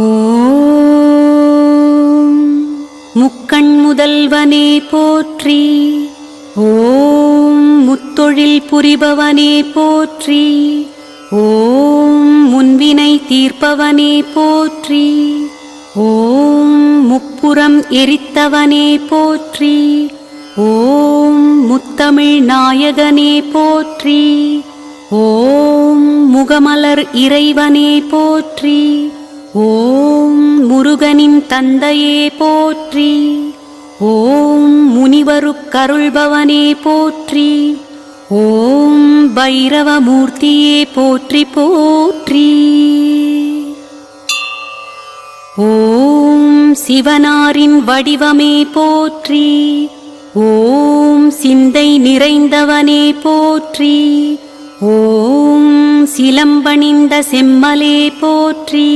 ஓம் முக்கண் முதல்வனே போற்றி. ஓம் முத்தொழில் புரிபவனே போற்றி. ஓம் முன்வினை தீர்ப்பவனே போற்றி. ஓம் முப்புறம் எரித்தவனே போற்றி. ஓம் முத்தமிழ் நாயகனே போற்றி. ஓம் முகமலர் இறைவனே போற்றி. ஓம் முருகனின் தந்தையே போற்றி. ஓம் முனிவருக்கருள்பவனே போற்றி. ஓம் பைரவமூர்த்தியே போற்றி போற்றி. ஓம் சிவனாரின் வடிவமே போற்றி. ஓம் சிந்தை நிறைந்தவனே போற்றி. ஓம் சிலம்பணிந்த செம்மலே போற்றி.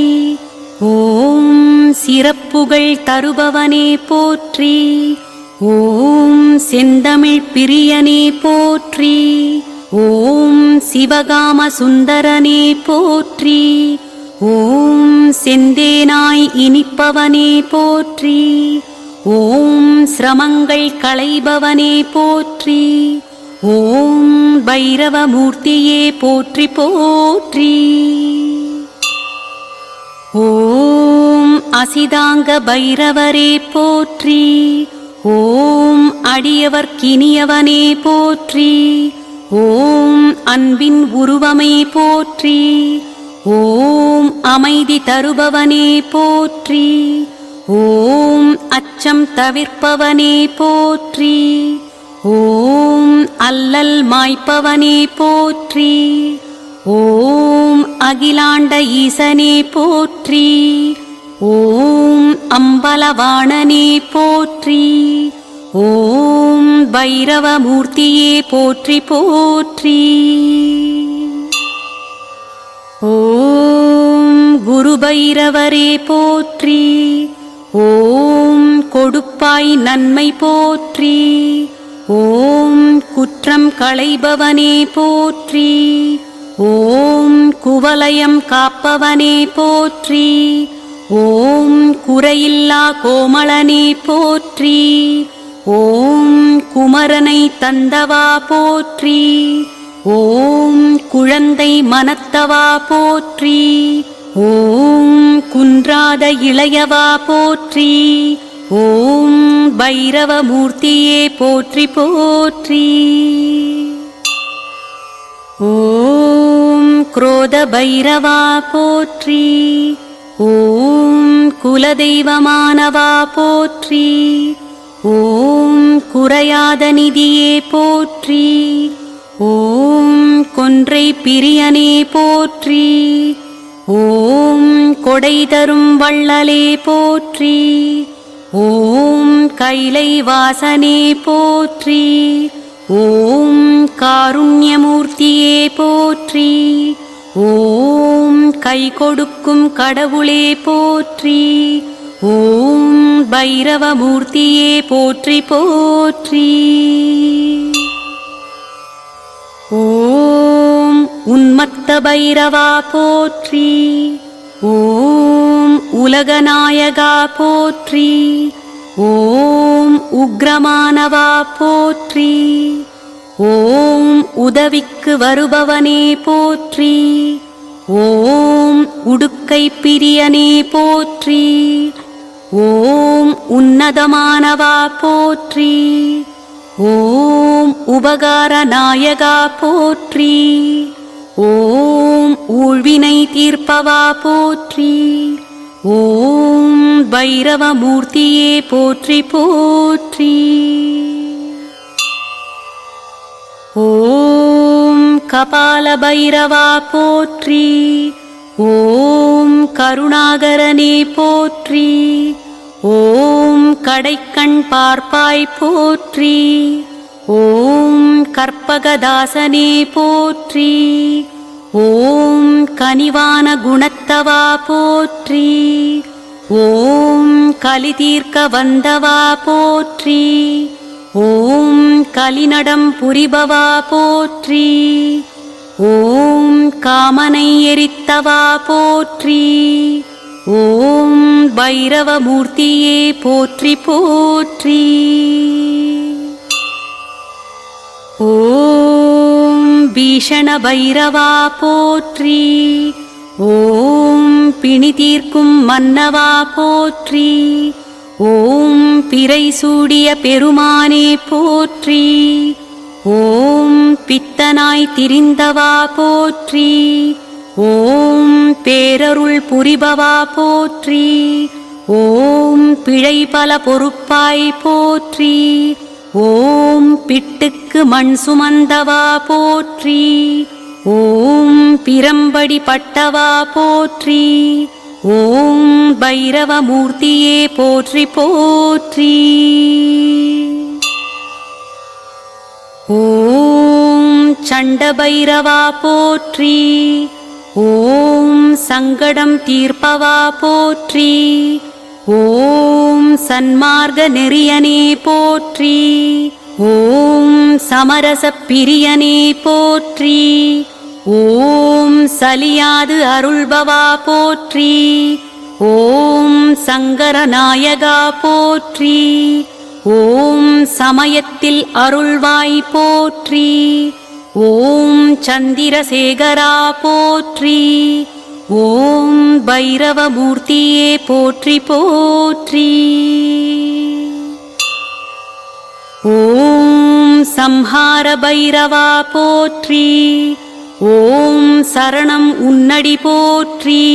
ஓம் சிறப்புகள் தருபவனே போற்றி. ஓம் செந்தமிழ் பிரியனே போற்றி. ஓம் சிவகாம சுந்தரனே போற்றி. ஓம் செந்தேனாய் இனிப்பவனே போற்றி. ஓம் சிரமங்கள் களைபவனே போற்றி. ஓம் பைரவமூர்த்தியே போற்றி போற்றி. ஓம் அசிதாங்க பைரவரே போற்றி. ஓம் அடியவர்க்கினியவனே போற்றி. ஓம் அன்பின் உருவமே போற்றி. ஓம் அமைதி தருபவனே போற்றி. ஓம் அச்சம் தவிர்ப்பவனே போற்றி. ஓம் அல்லல் மாய்ப்பவனே போற்றி. ஓம் அகிலாண்ட ஈசனே போற்றி. ஓம் அம்பலவாணனே போற்றி. ஓம் பைரவமூர்த்தியே போற்றி போற்றி. ஓம் குரு பைரவரே போற்றி. ஓம் கொடுப்பாய் நன்மை போற்றி. ஓம் குற்றம் களைபவனே போற்றி. ஓம் குவலயம் காப்பவனே போற்றி. ஓம் குறையில்லா கோமளனே போற்றி. ஓம் குமரனை தந்தவா போற்றி. ஓம் குழந்தை மனத்தவா போற்றி. ஓம் குன்றாத இளையவா போற்றி. ஓம் பைரவமூர்த்தியே போற்றி போற்றி. ஓம் குரோத பைரவா போற்றி. ஓம் குலதெய்வமானவா போற்றி. ஓம் குறையாத நிதியே போற்றி. ஓம் கொன்றை பிரியனே போற்றி. ஓம் கொடை தரும் வள்ளலே போற்றி. ஓம் கைலை வாசனே போற்றி. ஓம் காருண்யமூர்த்தியே போற்றி. ஓம் கை கொடுக்கும் கடவுளே போற்றி. ஓம் பைரவமூர்த்தியே போற்றி போற்றி. ஓம் உன்மத்த பைரவா போற்றி. ஓம் உலகநாயகா போற்றி. ஓம் உக்ரமானவா போற்றி. ஓம் உதவிக்கு வருபவனே போற்றி. ஓம் உடுக்கை பிரியனே போற்றி. ஓம் உன்னதமானவா போற்றி. ஓம் உபகார நாயகா போற்றி. ஓம் ஊழ்வினை தீர்ப்பவா போற்றி. ஓம் பைரவமூர்த்தியே போற்றி போற்றி. ஓம் கபால பைரவா போற்றி. ஓம் கருணாகரனே போற்றி. ஓம் கடைக்கண் பார்ப்பாய் போற்றி. ஓம் கற்பகதாசனே போற்றி. ஓம் கனிவான குணத்தவா போற்றி. ஓம் கலி தீர்க்க வந்தவா போற்றி. ஓம் கலிநடம் புரிபவா போற்றி. ஓம் காமனை எரித்தவா போற்றி. ஓம் பைரவமூர்த்தியே போற்றி போற்றி. ஓம் பீஷண பைரவா போற்றி. ஓம் பிணி தீர்க்கும் மன்னவா போற்றி. ஓம் பிறை சூடிய பெருமானே போற்றி. ஓம் பித்தனாய் திரிந்தவா போற்றி. ஓம் பேரருள் புரிபவா போற்றி. ஓம் பிழை பல பொறுப்பாய் போற்றி. ஓம் பிட்டுக்கு மண் சுமந்தவா போற்றி. ஓம் பிரம்படி பட்டவா போற்றி. ஓம் பைரவமூர்த்தியே போற்றி போற்றி. ஓம் சண்டபைரவா போற்றி. ஓம் சங்கடம் தீர்ப்பவா போற்றி. ஓம் சன்மார்க்க நெறியனே போற்றி. ஓம் சமரச பிரியனே போற்றி. ஓம் சலியாது அருள்பவா போற்றி. ஓம் சங்கரநாயகா போற்றி. ஓம் சமயத்தில் அருள்வாய் போற்றி. ஓம் சந்திரசேகரா போற்றி. ஓம் பைரவமூர்த்தியே போற்றி போற்றி. ஓம் சம்ஹார பைரவா போற்றி. ஓம் சரணம் உன்னடி போற்றி.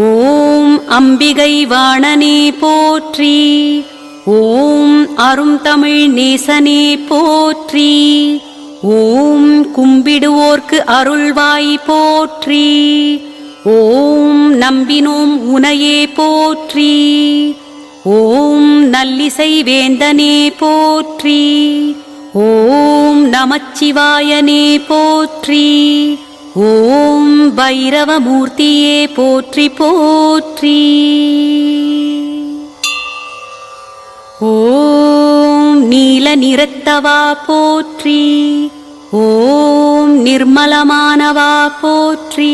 ஓம் அம்பிகை வாணனே போற்றி. ஓம் அரும் தமிழ் நேசனே போற்றி. ஓம் கும்பிடுவோர்க்கு அருள்வாய் போற்றி. ஓம் நம்பினோம் உனையே போற்றி. ஓம் நல்லிசை வேந்தனே போற்றி. ஓம் நமச்சிவாயனே போற்றி. ஓம் பைரவமூர்த்தியே போற்றி போற்றி. ஓம் நீல நிறத்தவா போற்றி. ஓம் நிர்மலமானவா போற்றி.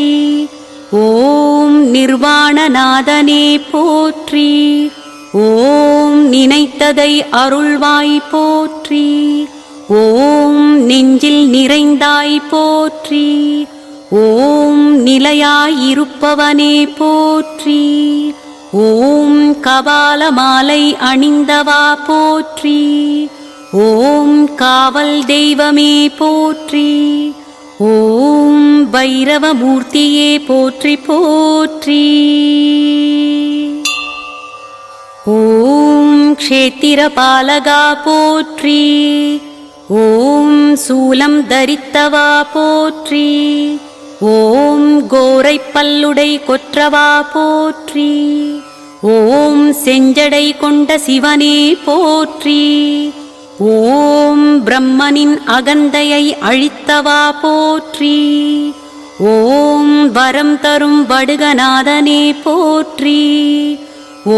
ஓம் நிர்வாணநாதனே போற்றி. ஓம் நினைத்ததை அருள்வாய் போற்றி. ஓம் நெஞ்சில் நிறைந்தாய் போற்றி. ஓம் நிலையாயிருப்பவனே போற்றி. ஓம் கபால மாலை அணிந்தவா போற்றி. ஓம் காவல் தெய்வமே போற்றி. ஓம் பைரவமூர்த்தியே போற்றி போற்றி. ஓம் க்ஷேத்திர பாலகா போற்றி. ஓம் சூலம் தரித்தவா போற்றி. ஓம் கோரை பல்லுடை கொற்றவா போற்றி. ஓம் செஞ்சடை கொண்ட சிவனே போற்றி. ஓம் பிரம்மனின் அகந்தையை அழித்தவா போற்றி. ஓம் வரம் தரும் வடுகநாதனே போற்றி.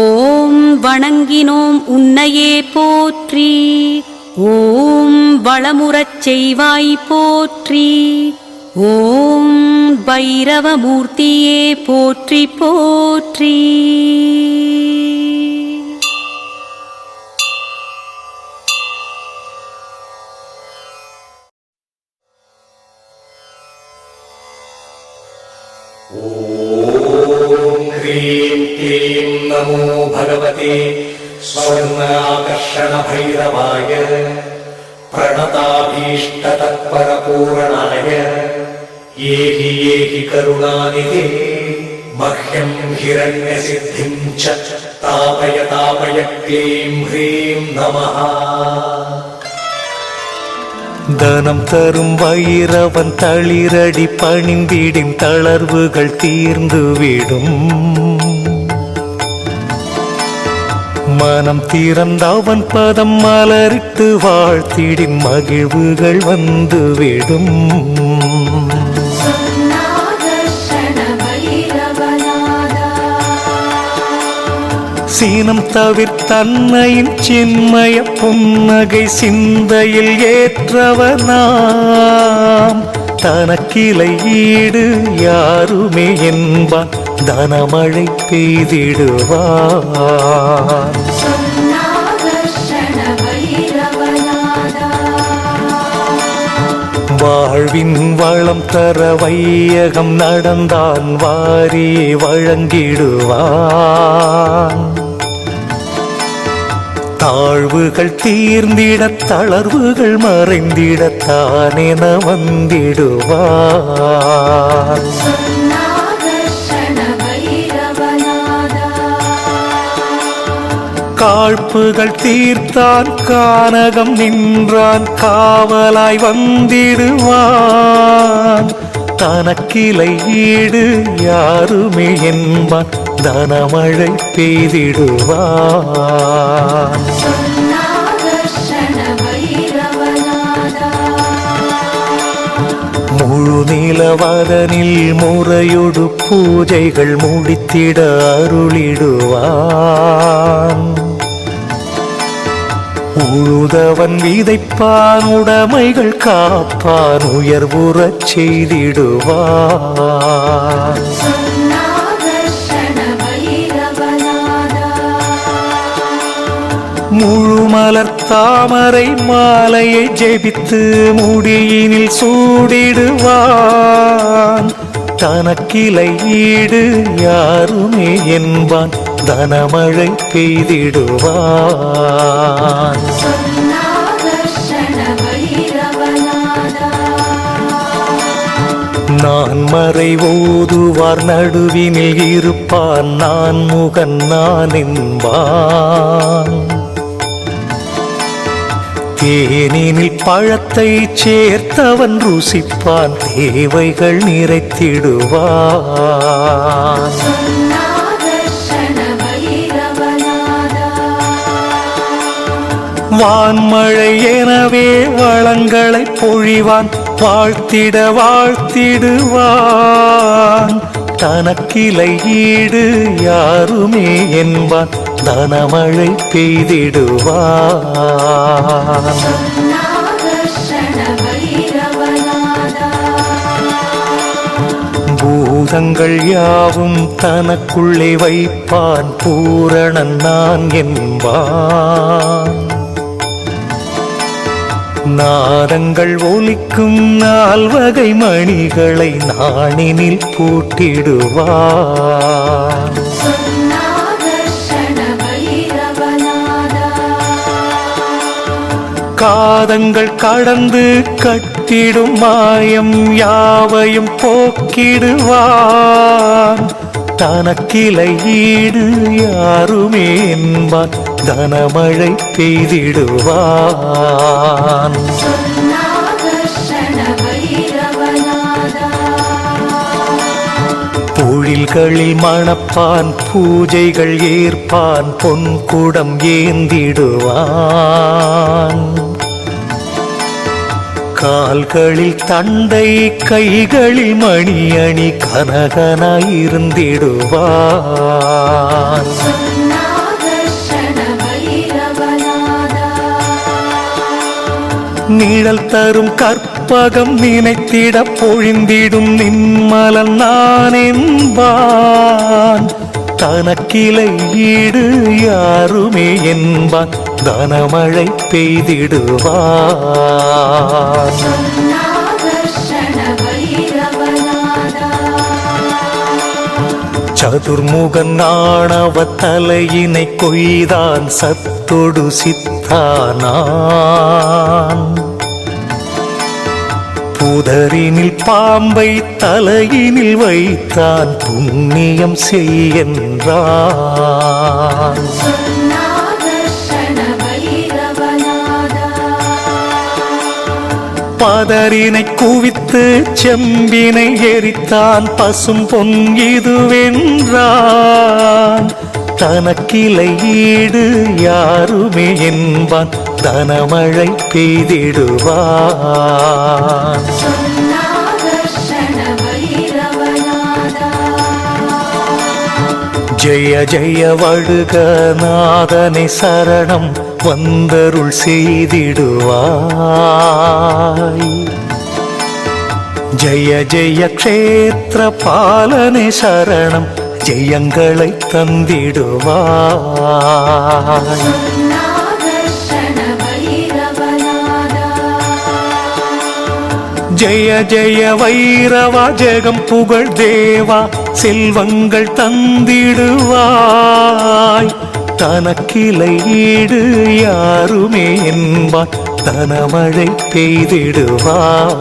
ஓம் வணங்கினோம் உன்னையே போற்றி. ஓம் வளமுறச் செய்வாய் போற்றி. ஓம் பைரவமூர்த்தியே போற்றி போற்றி. ஓம் க்ரீம் க்ளீம் நமோ பகவதே ஸ்வர்ணாகர்ஷண பைரவாய பிரணதாபீஷ்ட தத்பர பூரணாய ஏகி ஏகி கருணாநிதே மஹ்யம் ஹிரண்ய சித்திம் ச தாபய தாபய க்ளீம் ஹ்ரீம் நமஹ. தனம் தரும் வைரவன் தளிரடி பணிந்திடும் தளர்வுகள் தீர்ந்துவிடும். மனம் திறந்தவன் பதம் மலரிட்டு வாழ்த்திடும் மகிழ்வுகள் வந்துவிடும். சீனம் தவிர்த்தன்னையின் சின்மய புன்னகை சிந்தையில் ஏற்றவனாம் தனக்கிளை ஈடு யாருமே என்பான் தனமழை பெய்திடுவான் வாழ்வின் வளம் தர வையகம் நடந்தான் வாரியே வழங்கிடுவான் தாழ்வுகள் தீர்ந்திட தளர்வுகள் மறைந்திட தானென வந்திடுவான் காழ்ப்புகள் தீர்த்தான் கானகம் நின்றான் காவலாய் வந்திடுவான் தனக்கிளை ஈடு யாருமே என்பான் தனமழை பெய்திடுவான் முழு நிலவதனில் முறையொடு பூஜைகள் முடித்திட அருளிடுவான் உழுதவன் விதைப்பான் உடைமைகள் காப்பான் உயர்வுறச் செய்திடுவான் முழுமலர் தாமரை மாலையை ஜெபித்து முடியினில் சூடிடுவான் தனக்கிளை ஈடு யாருமே என்பான் தனமழை பெய்திடுவான் நான் மறை ஓதுவார் நடுவினில் இருப்பான் நான் முகன் நான் என்பான் தேனினில் பழத்தை சேர்த்தவன் ருசிப்பான் தேவைகள் நிறைத்திடுவான் வான்மழை எனவே வளங்களை பொழிவான் வாழ்த்திட வாழ்த்திடுவான் தனக்கிளை ஈடு யாருமே என்பான் தனமழை பெய்திடுவான் பூதங்கள் யாவும் தனக்குள்ளே வைப்பான் பூரணன் நான் என்பான் நாதங்கள் ஒலிக்கும் நால்வகை மணிகளை நாணினில் பூட்டிடுவான் காதங்கள் கடந்து கட்டிடும் மாயம் யாவையும் போக்கிடுவான் தனக்கிளை ஈடு யாருமே என்பான் தனமழை பெய்திடுவான் பொழில்களில் மணப்பான் பூஜைகள் ஏற்பான் பொன்குடம் ஏந்திடுவான் கால்களில் தண்டை கைகளில் மணி அணி கனகனாயிருந்திடுவான் நிழல் தரும் கற்பகம் நினைத்திட பொழிந்திடும் நின்மலன் நான் என்பான் தனக்கிளை ஈடு யாருமே என்பான் தனமழை பெய்திடுவான் சதுர்முகன் ஆணவ தலையினை கொய்தான் சத்தொடு சித்தானான் புதரினில் பாம்பை தலையினில் வைத்தான் புண்ணியம் செய்யென்றான் பதரினை குவித்து செம்பினை எரித்தான் பசும் பொன் இதுவென்றான் தனக்கிளை ஈடு யாருமே என்பான் தனமழை பெய்திடுவான் ஜெய ஜெய வழுக நாதனை சரணம் வந்தருள் செய்திடுவாய் ஜெய ஜெய க்ஷேத்திர பாலனே சரணம், ஜெயங்களை தந்திடுவாய். ஜெய ஜெய வைரவா ஜெகம் புகழ் தேவா, செல்வங்கள் தந்திடுவாய். தனக்கிளை ஈடு யாருமே என்பான், தனமழை பெய்திடுவாய்.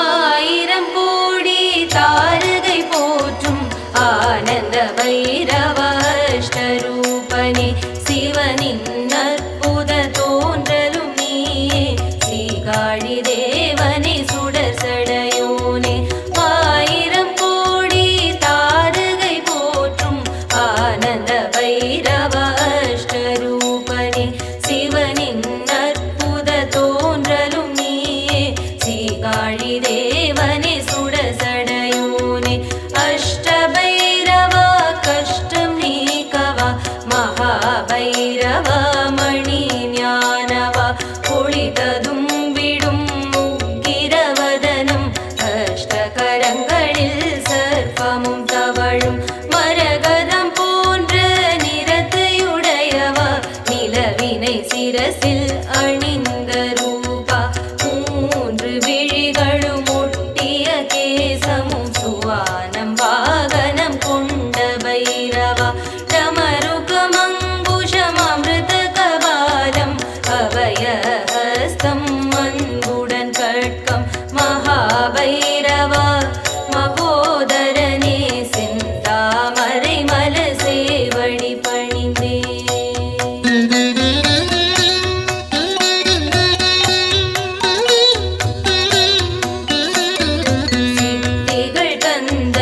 ஆயிரம் கோடி தாரகை போற்றும் ஆனந்த பைரவ அஷ்டரூபனே, சிவனின் அற்புத தோன்றலும் நீயே, சீகாழி தேவனே சுடர் சடையோனே. ஆயிரம் கோடி தாரகை போற்றும் ஆனந்த பைரவ அஷ்டரூபனே, சிவனின் அற்புத தோன்றலும் நீயே, சீகாழி தேவனே சுடர் சடையோனே. அஷ்டபைரவா கஷ்டம் நீக்கவா, மகாபைரவா மணி ஞானவா, ஒளிததும் விடும் முக்கிரவதனம், அஷ்டகரங்களில் சர்ப்பமும் தவழும், மரகதம் போன்ற நிறத்தையுடையவா, நிலவினை சிரசில் அணிந்த ரூபா, மூன்று விழிகளும் ஒட்டிய கேசமும் சுவானம் வாகனம் கொண்ட பைரவா, டமருகமங்குஷம் அமிர்த கபாலம், அபயஹஸ்தம் அன்புடன் கட்கம், மகாபைரவா மகோதரனே, செந்தாமரை மலர் சேவடி பணிந்தே. சித்திகள் தந்த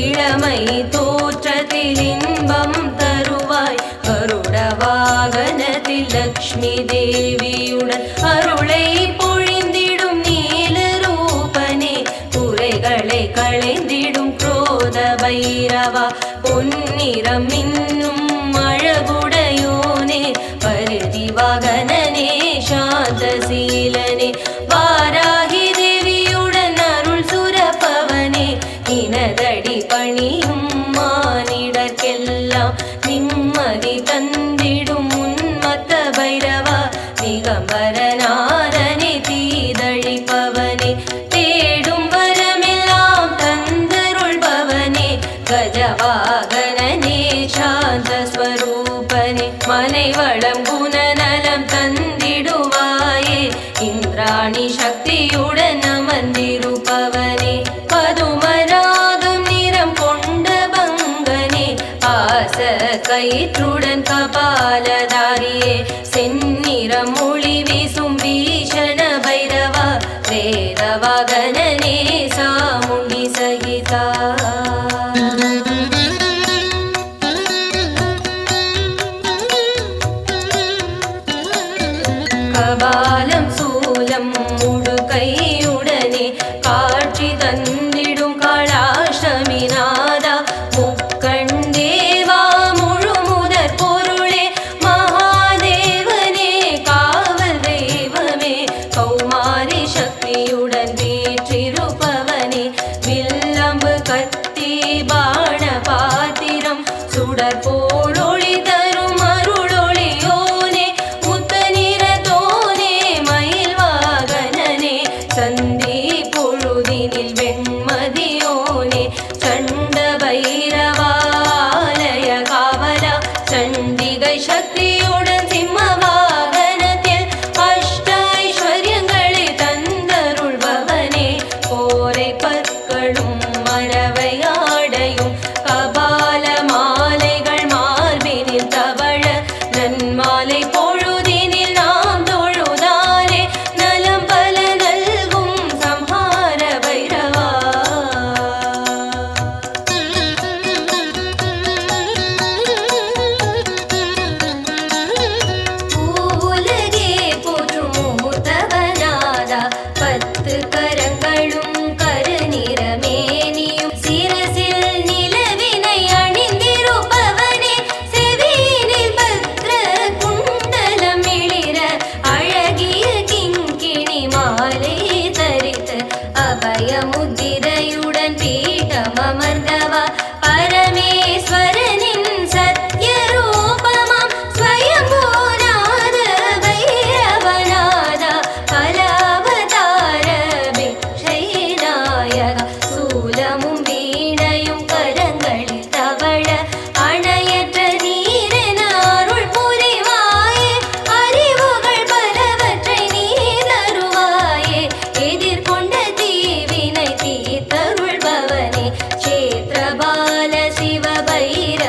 இளமை தோற்றத்தில் இன்பம் தருவாய் கருட வாகனத்தில் லக்ஷ்மி தேவியுடன் அருளை பொழிந்திடும் நீல ரூபனே குறைகளை களைந்திடும் குரோத பைரவா பொன்னிறம் இன்னும் அழகுடையோனே பருதி வாகனனே சாந்தசீலனே வாராகி தேவியுடன் அருள் சுரப்பவனே இனதடி பணியும் மானிடர்க்கெல்லாம் நிம்மதி தந்திடும் உன்மத்த பைரவா திகம்பரநாதனே தீதழிப்பவனே தேடும் வரமெல்லாம் தந்தருள்பவனே கஜவாகனனே சாந்த ஸ்வரூபனே மனை வளம் குணநலம் தந்திடுவாயே இந்திராணி சக்தியுடன் அமர்ந்திருப்பவனே பதுமராகம் நிறம் கொண்ட பங்கனே பாச கயிற்றுடன் கபாலதாரியே செந்நிறம் மொழி வீசும் பீஷண பைரவா வேதவாகனனே சாமுண்டி சகிதா கபாலம் சூலம் முழு கையுடனே காட்சி தந்திடும் காளாஷ்டமிநாதா முக்கண்டேவா முழு முதற் பொருளே மகாதேவனே காவல் தெய்வமே கௌமாரி சக்தியுடன் வீற்றிருப்பவனே வில்லம்பு கத்தி பாண பாத்திரம் சுடர் போலொளி தரும் அருளொளியோனே சந்தி பொழுதினில் வெண்மதியோனே சண்ட பைரவாலய காவலா சண்டிகை சக்தியுடன் சிம்ம வாகனத்தில் அஷ்ட ஐஸ்வர்யங்களை தந்தருள்பவனே கோரை பற்களும் மரவை ஆடையும் கபால மாலைகள் மார்பினில் தவழ நன்மாலை பொழுதினில் நாம் தொழுதானே நலம் பல நல்கும் சம்ஹார பைரவா பூவுலகே போற்றும் மூத்தவனாதா பத்து கரங்களும் கருநிறமேனியும் சிரசில் நிலவினை அணிந்திருப்பவனே செவியினில் பத்ர குண்டலம் மிளிர அழகிய கிங்கிணி மாலை தரித்து அபயமுத்திரையுடன் பீடம் அமர்ந்தவா பரமேஸ்வரனின் சத்ய ரூபமாம் ஸ்வயம்பூநாத பைரவநாதா பலாவதார பிக்ஷைநாயகா சூலமும் வீணையும் கரங்களில் தவழ அணையற்ற நீரென அருள் புரிவாயே அறிவுகள் பலவற்றை நீ தருவாயே எதிர்கொண்ட தீவினை தீர்த்தருள்பவனே சேத்ரபால சிவ பைரவா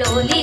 ஒலி